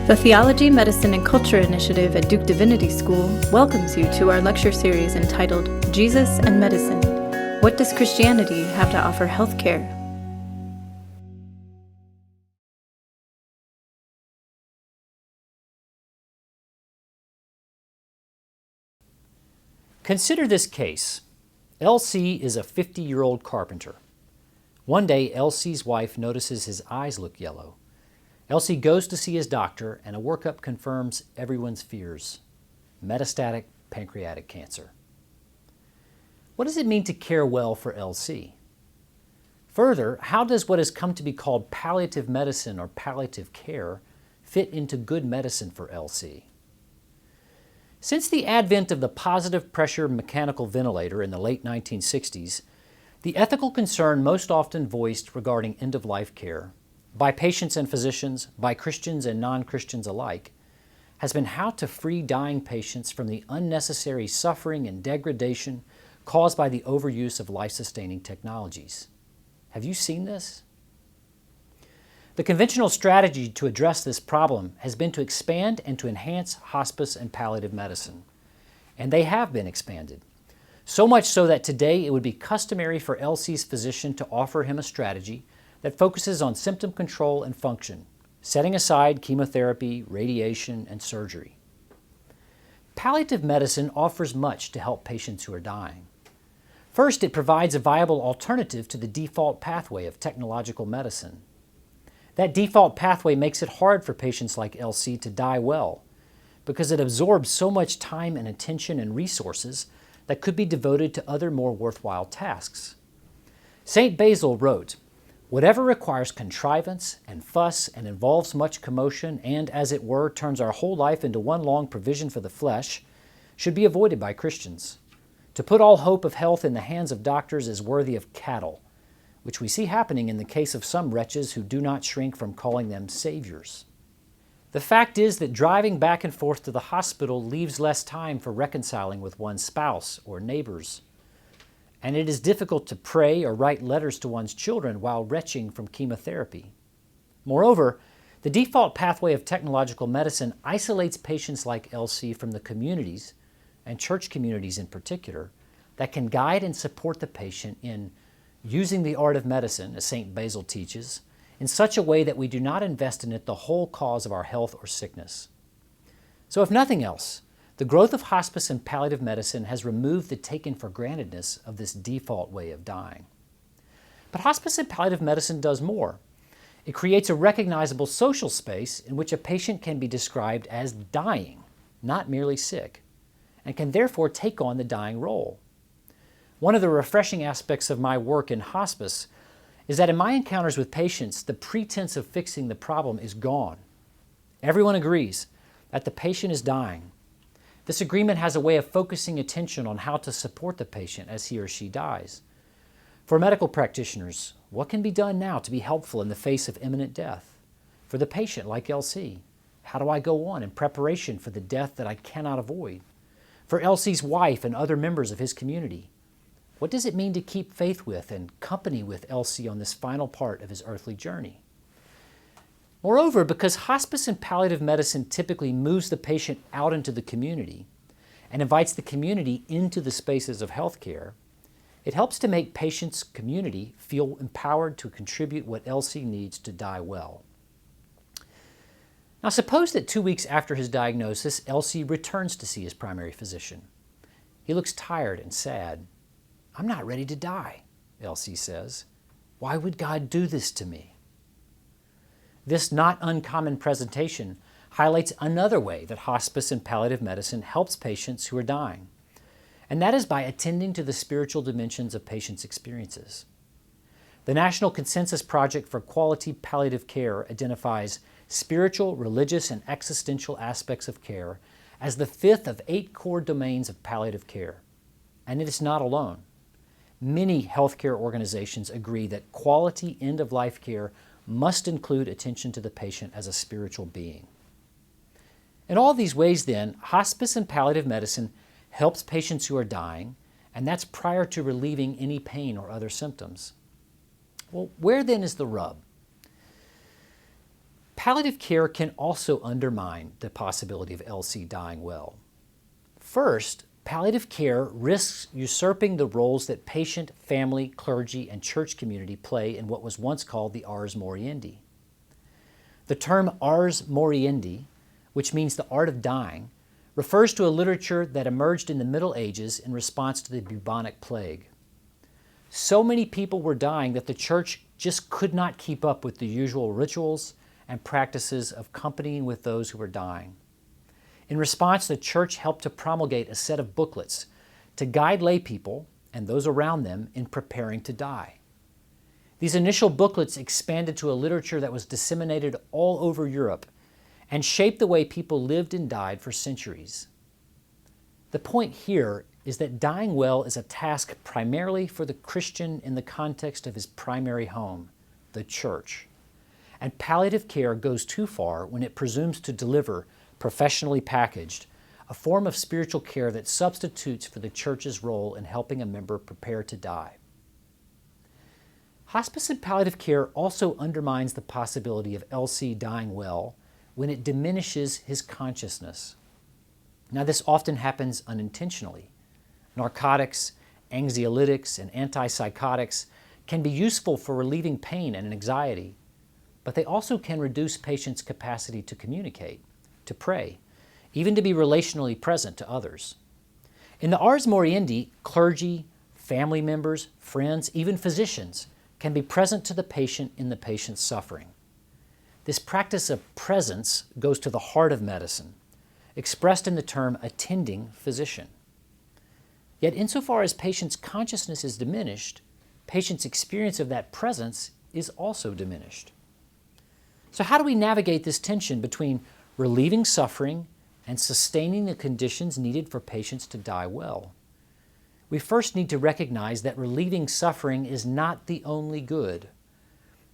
The Theology, Medicine, and Culture Initiative at Duke Divinity School welcomes you to our lecture series entitled Jesus and Medicine. What does Christianity have to offer healthcare? Consider this case. LC is a 50-year-old carpenter. One day, LC's wife notices his eyes look yellow. LC goes to see his doctor, and a workup confirms everyone's fears: metastatic pancreatic cancer. What does it mean to care well for LC? Further, how does what has come to be called palliative medicine or palliative care fit into good medicine for LC? Since the advent of the positive pressure mechanical ventilator in the late 1960s, the ethical concern most often voiced regarding end-of-life care, by patients and physicians, by Christians and non-Christians alike, has been how to free dying patients from the unnecessary suffering and degradation caused by the overuse of life-sustaining technologies. Have you seen this? The conventional strategy to address this problem has been to expand and to enhance hospice and palliative medicine. And they have been expanded. So much so that today it would be customary for LC's physician to offer him a strategy that focuses on symptom control and function, setting aside chemotherapy, radiation, and surgery. Palliative medicine offers much to help patients who are dying. First, it provides a viable alternative to the default pathway of technological medicine. That default pathway makes it hard for patients like LC to die well because it absorbs so much time and attention and resources that could be devoted to other more worthwhile tasks. St. Basil wrote, "Whatever requires contrivance and fuss and involves much commotion and, as it were, turns our whole life into one long provision for the flesh, should be avoided by Christians. To put all hope of health in the hands of doctors is worthy of cattle," which we see happening in the case of some wretches who do not shrink from calling them saviors. The fact is that driving back and forth to the hospital leaves less time for reconciling with one's spouse or neighbors. And it is difficult to pray or write letters to one's children while retching from chemotherapy. Moreover, the default pathway of technological medicine isolates patients like LC from the communities, and church communities in particular, that can guide and support the patient in using the art of medicine, as St. Basil teaches, in such a way that we do not invest in it the whole cause of our health or sickness. So if nothing else, the growth of hospice and palliative medicine has removed the taken-for-grantedness of this default way of dying. But hospice and palliative medicine does more. It creates a recognizable social space in which a patient can be described as dying, not merely sick, and can therefore take on the dying role. One of the refreshing aspects of my work in hospice is that in my encounters with patients, the pretense of fixing the problem is gone. Everyone agrees that the patient is dying. This agreement has a way of focusing attention on how to support the patient as he or she dies. For medical practitioners, what can be done now to be helpful in the face of imminent death? For the patient, like LC, how do I go on in preparation for the death that I cannot avoid? For LC's wife and other members of his community, what does it mean to keep faith with and company with LC on this final part of his earthly journey? Moreover, because hospice and palliative medicine typically moves the patient out into the community and invites the community into the spaces of healthcare, it helps to make patients' community feel empowered to contribute what LC needs to die well. Now suppose that 2 weeks after his diagnosis, LC returns to see his primary physician. He looks tired and sad. "I'm not ready to die," LC says. "Why would God do this to me?" This not uncommon presentation highlights another way that hospice and palliative medicine helps patients who are dying, and that is by attending to the spiritual dimensions of patients' experiences. The National Consensus Project for Quality Palliative Care identifies spiritual, religious, and existential aspects of care as the fifth of 8 core domains of palliative care. And it is not alone. Many healthcare organizations agree that quality end-of-life care must include attention to the patient as a spiritual being. In all these ways, then, hospice and palliative medicine helps patients who are dying, and that's prior to relieving any pain or other symptoms. Well, where then is the rub? Palliative care can also undermine the possibility of LC dying well. First, palliative care risks usurping the roles that patient, family, clergy, and church community play in what was once called the ars moriendi. The term ars moriendi, which means the art of dying, refers to a literature that emerged in the Middle Ages in response to the bubonic plague. So many people were dying that the church just could not keep up with the usual rituals and practices of accompanying with those who were dying. In response, the church helped to promulgate a set of booklets to guide lay people and those around them in preparing to die. These initial booklets expanded to a literature that was disseminated all over Europe and shaped the way people lived and died for centuries. The point here is that dying well is a task primarily for the Christian in the context of his primary home, the church. And palliative care goes too far when it presumes to deliver, professionally packaged, a form of spiritual care that substitutes for the church's role in helping a member prepare to die. Hospice and palliative care also undermines the possibility of LC dying well when it diminishes his consciousness. Now, this often happens unintentionally. Narcotics, anxiolytics, and antipsychotics can be useful for relieving pain and anxiety, but they also can reduce patients' capacity to communicate, to pray, even to be relationally present to others. In the ars moriendi, clergy, family members, friends, even physicians can be present to the patient in the patient's suffering. This practice of presence goes to the heart of medicine, expressed in the term attending physician. Yet insofar as patient's consciousness is diminished, patient's experience of that presence is also diminished. So how do we navigate this tension between relieving suffering and sustaining the conditions needed for patients to die well? We first need to recognize that relieving suffering is not the only good,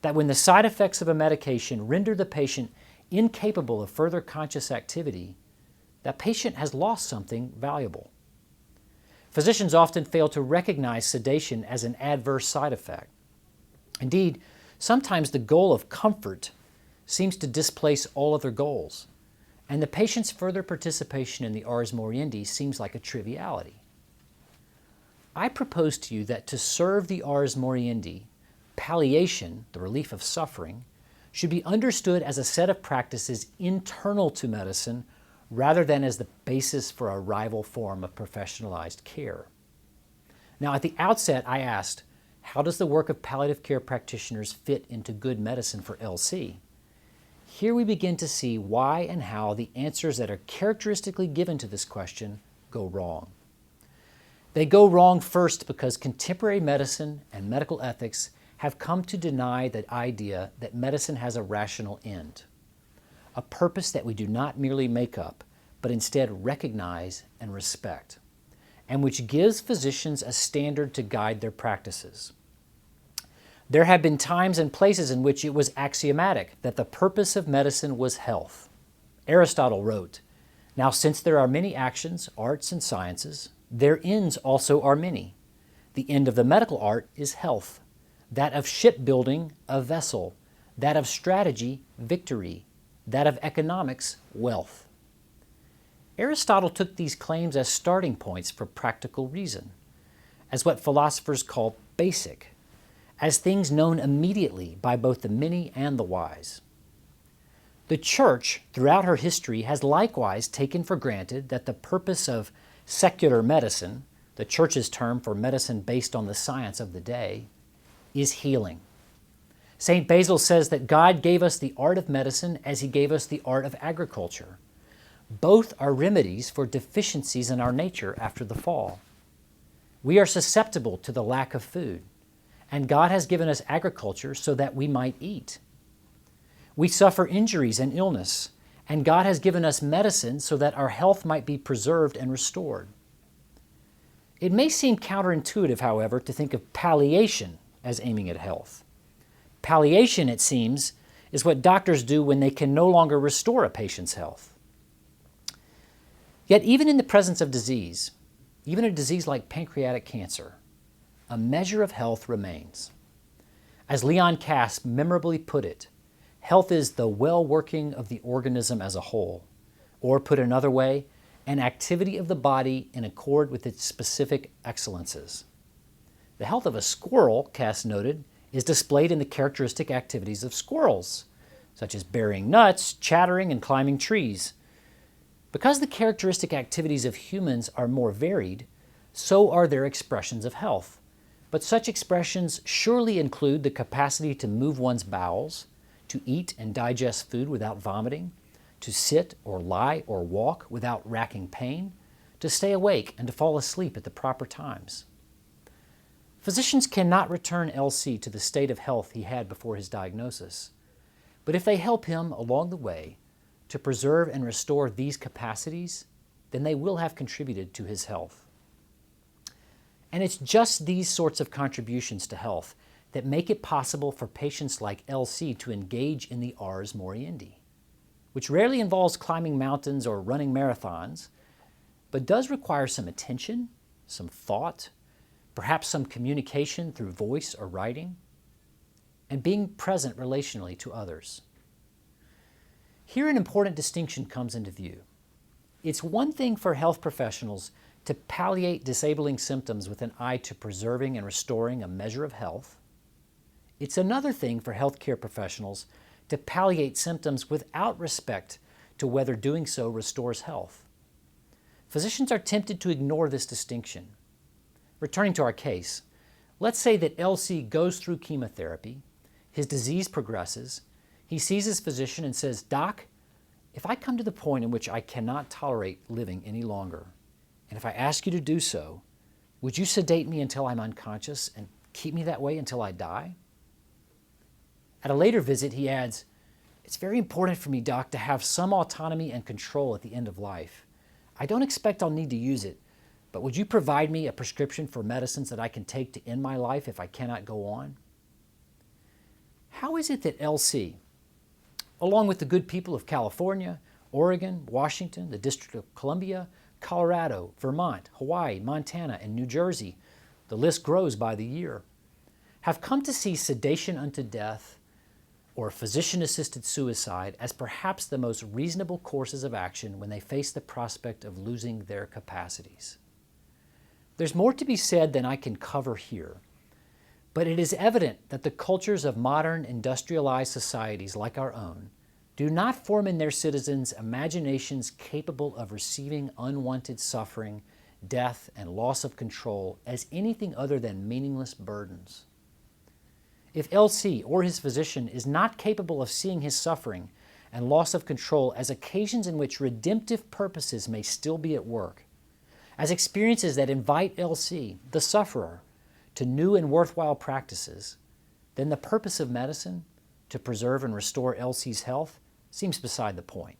that when the side effects of a medication render the patient incapable of further conscious activity, that patient has lost something valuable. Physicians often fail to recognize sedation as an adverse side effect. Indeed, sometimes the goal of comfort seems to displace all other goals, and the patient's further participation in the ars moriendi seems like a triviality. I propose to you that to serve the ars moriendi, palliation, the relief of suffering, should be understood as a set of practices internal to medicine rather than as the basis for a rival form of professionalized care. Now, at the outset, I asked, how does the work of palliative care practitioners fit into good medicine for LC? Here we begin to see why and how the answers that are characteristically given to this question go wrong. They go wrong first because contemporary medicine and medical ethics have come to deny the idea that medicine has a rational end, a purpose that we do not merely make up, but instead recognize and respect, and which gives physicians a standard to guide their practices. There have been times and places in which it was axiomatic that the purpose of medicine was health. Aristotle wrote, "Now since there are many actions, arts, and sciences, their ends also are many. The end of the medical art is health, that of shipbuilding, a vessel, that of strategy, victory, that of economics, wealth." Aristotle took these claims as starting points for practical reason, as what philosophers call basic, as things known immediately by both the many and the wise. The Church, throughout her history, has likewise taken for granted that the purpose of secular medicine, the Church's term for medicine based on the science of the day, is healing. St. Basil says that God gave us the art of medicine as He gave us the art of agriculture. Both are remedies for deficiencies in our nature after the fall. We are susceptible to the lack of food, and God has given us agriculture so that we might eat. We suffer injuries and illness, and God has given us medicine so that our health might be preserved and restored. It may seem counterintuitive, however, to think of palliation as aiming at health. Palliation, it seems, is what doctors do when they can no longer restore a patient's health. Yet even in the presence of disease, even a disease like pancreatic cancer, a measure of health remains. As Leon Kass memorably put it, Health is the well-working of the organism as a whole, or put another way, an activity of the body in accord with its specific excellences. The health of a squirrel, Cass noted, is displayed in the characteristic activities of squirrels, such as burying nuts, chattering, and climbing trees. Because the characteristic activities of humans are more varied, so are their expressions of health. But such expressions surely include the capacity to move one's bowels, to eat and digest food without vomiting, to sit or lie or walk without racking pain, to stay awake and to fall asleep at the proper times. Physicians cannot return LC to the state of health he had before his diagnosis, but if they help him along the way to preserve and restore these capacities, then they will have contributed to his health. And it's just these sorts of contributions to health that make it possible for patients like LC to engage in the ars moriendi, which rarely involves climbing mountains or running marathons, but does require some attention, some thought, perhaps some communication through voice or writing, and being present relationally to others. Here an important distinction comes into view. It's one thing for health professionals to palliate disabling symptoms with an eye to preserving and restoring a measure of health. It's another thing for healthcare professionals to palliate symptoms without respect to whether doing so restores health. Physicians are tempted to ignore this distinction. Returning to our case, let's say that LC goes through chemotherapy, his disease progresses, he sees his physician and says, "Doc, if I come to the point in which I cannot tolerate living any longer, and if I ask you to do so, would you sedate me until I'm unconscious and keep me that way until I die?" At a later visit, he adds, "It's very important for me, Doc, to have some autonomy and control at the end of life. I don't expect I'll need to use it, but would you provide me a prescription for medicines that I can take to end my life if I cannot go on?" How is it that LC, along with the good people of California, Oregon, Washington, the District of Columbia, Colorado, Vermont, Hawaii, Montana, and New Jersey, the list grows by the year, have come to see sedation unto death or physician-assisted suicide as perhaps the most reasonable courses of action when they face the prospect of losing their capacities? There's more to be said than I can cover here, but it is evident that the cultures of modern industrialized societies like our own do not form in their citizens imaginations capable of receiving unwanted suffering, death, and loss of control as anything other than meaningless burdens. If LC or his physician is not capable of seeing his suffering and loss of control as occasions in which redemptive purposes may still be at work, as experiences that invite LC, the sufferer, to new and worthwhile practices, then the purpose of medicine, to preserve and restore LC's health, seems beside the point.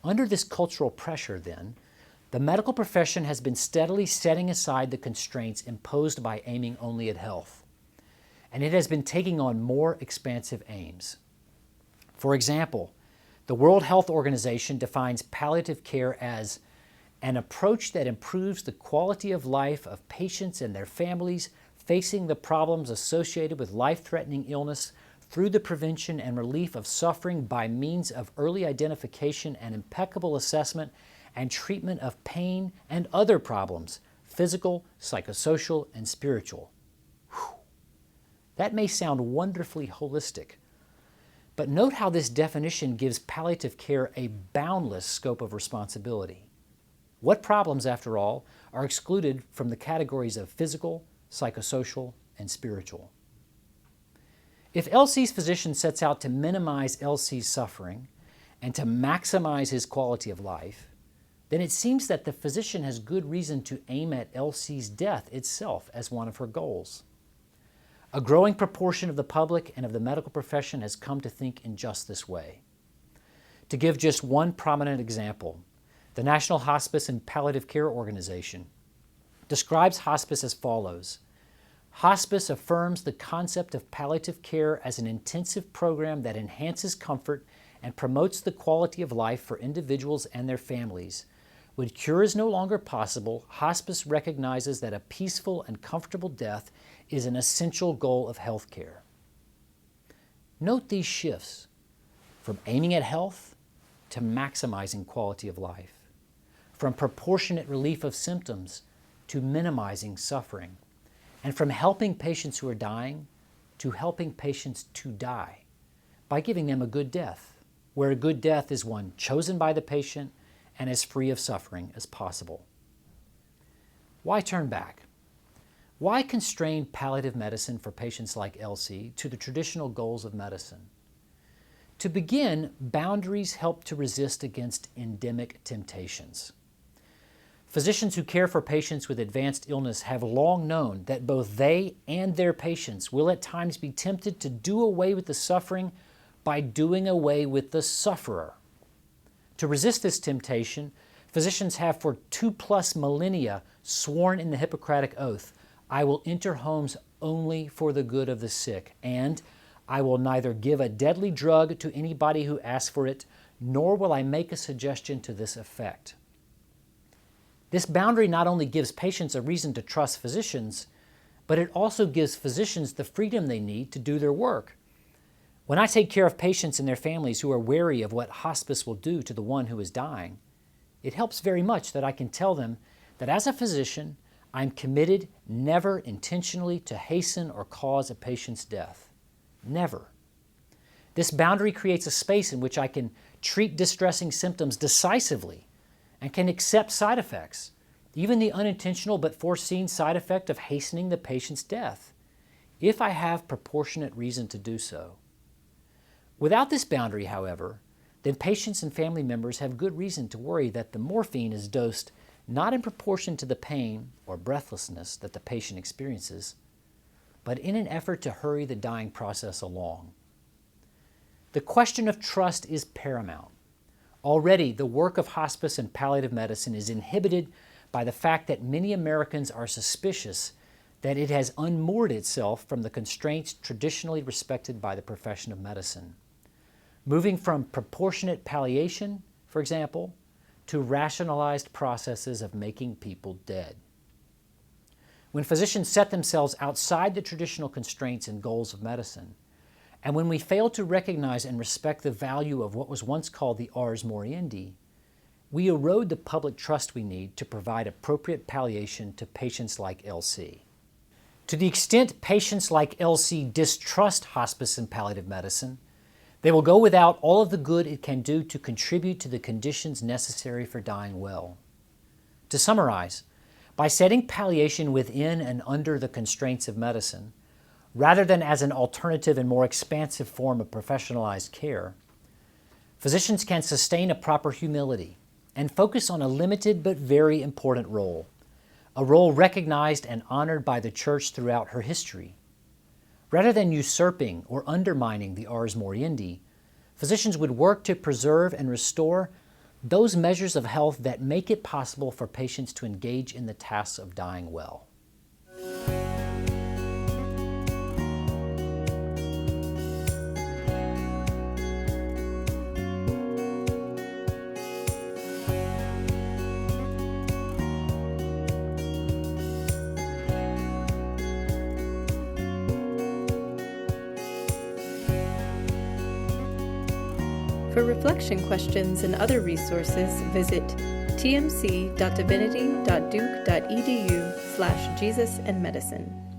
Under this cultural pressure, then, the medical profession has been steadily setting aside the constraints imposed by aiming only at health, and it has been taking on more expansive aims. For example, the World Health Organization defines palliative care as an approach that improves the quality of life of patients and their families facing the problems associated with life-threatening illness through the prevention and relief of suffering by means of early identification and impeccable assessment and treatment of pain and other problems, physical, psychosocial, and spiritual. Whew. That may sound wonderfully holistic, but note how this definition gives palliative care a boundless scope of responsibility. What problems, after all, are excluded from the categories of physical, psychosocial, and spiritual? If LC's physician sets out to minimize LC's suffering and to maximize his quality of life, then it seems that the physician has good reason to aim at LC's death itself as one of her goals. A growing proportion of the public and of the medical profession has come to think in just this way. To give just one prominent example, the National Hospice and Palliative Care Organization describes hospice as follows. Hospice affirms the concept of palliative care as an intensive program that enhances comfort and promotes the quality of life for individuals and their families. When cure is no longer possible, hospice recognizes that a peaceful and comfortable death is an essential goal of health care. Note these shifts from aiming at health to maximizing quality of life, from proportionate relief of symptoms to minimizing suffering, and from helping patients who are dying to helping patients to die by giving them a good death, where a good death is one chosen by the patient and as free of suffering as possible. Why turn back? Why constrain palliative medicine for patients like Elsie to the traditional goals of medicine? To begin, boundaries help to resist against endemic temptations. Physicians who care for patients with advanced illness have long known that both they and their patients will at times be tempted to do away with the suffering by doing away with the sufferer. To resist this temptation, physicians have for 2+ millennia sworn in the Hippocratic Oath, "I will enter homes only for the good of the sick," and "I will neither give a deadly drug to anybody who asks for it, nor will I make a suggestion to this effect." This boundary not only gives patients a reason to trust physicians, but it also gives physicians the freedom they need to do their work. When I take care of patients and their families who are wary of what hospice will do to the one who is dying, it helps very much that I can tell them that as a physician, I'm committed never intentionally to hasten or cause a patient's death. Never. This boundary creates a space in which I can treat distressing symptoms decisively and can accept side effects, even the unintentional but foreseen side effect of hastening the patient's death, if I have proportionate reason to do so. Without this boundary, however, then patients and family members have good reason to worry that the morphine is dosed not in proportion to the pain or breathlessness that the patient experiences, but in an effort to hurry the dying process along. The question of trust is paramount. Already, the work of hospice and palliative medicine is inhibited by the fact that many Americans are suspicious that it has unmoored itself from the constraints traditionally respected by the profession of medicine. Moving from proportionate palliation, for example, to rationalized processes of making people dead. When physicians set themselves outside the traditional constraints and goals of medicine, and when we fail to recognize and respect the value of what was once called the ars moriendi, we erode the public trust we need to provide appropriate palliation to patients like Elsie. To the extent patients like Elsie distrust hospice and palliative medicine, they will go without all of the good it can do to contribute to the conditions necessary for dying well. To summarize, by setting palliation within and under the constraints of medicine, rather than as an alternative and more expansive form of professionalized care, physicians can sustain a proper humility and focus on a limited but very important role, a role recognized and honored by the Church throughout her history. Rather than usurping or undermining the ars moriendi, physicians would work to preserve and restore those measures of health that make it possible for patients to engage in the tasks of dying well. For reflection questions and other resources, visit tmc.divinity.duke.edu/Jesus and Medicine.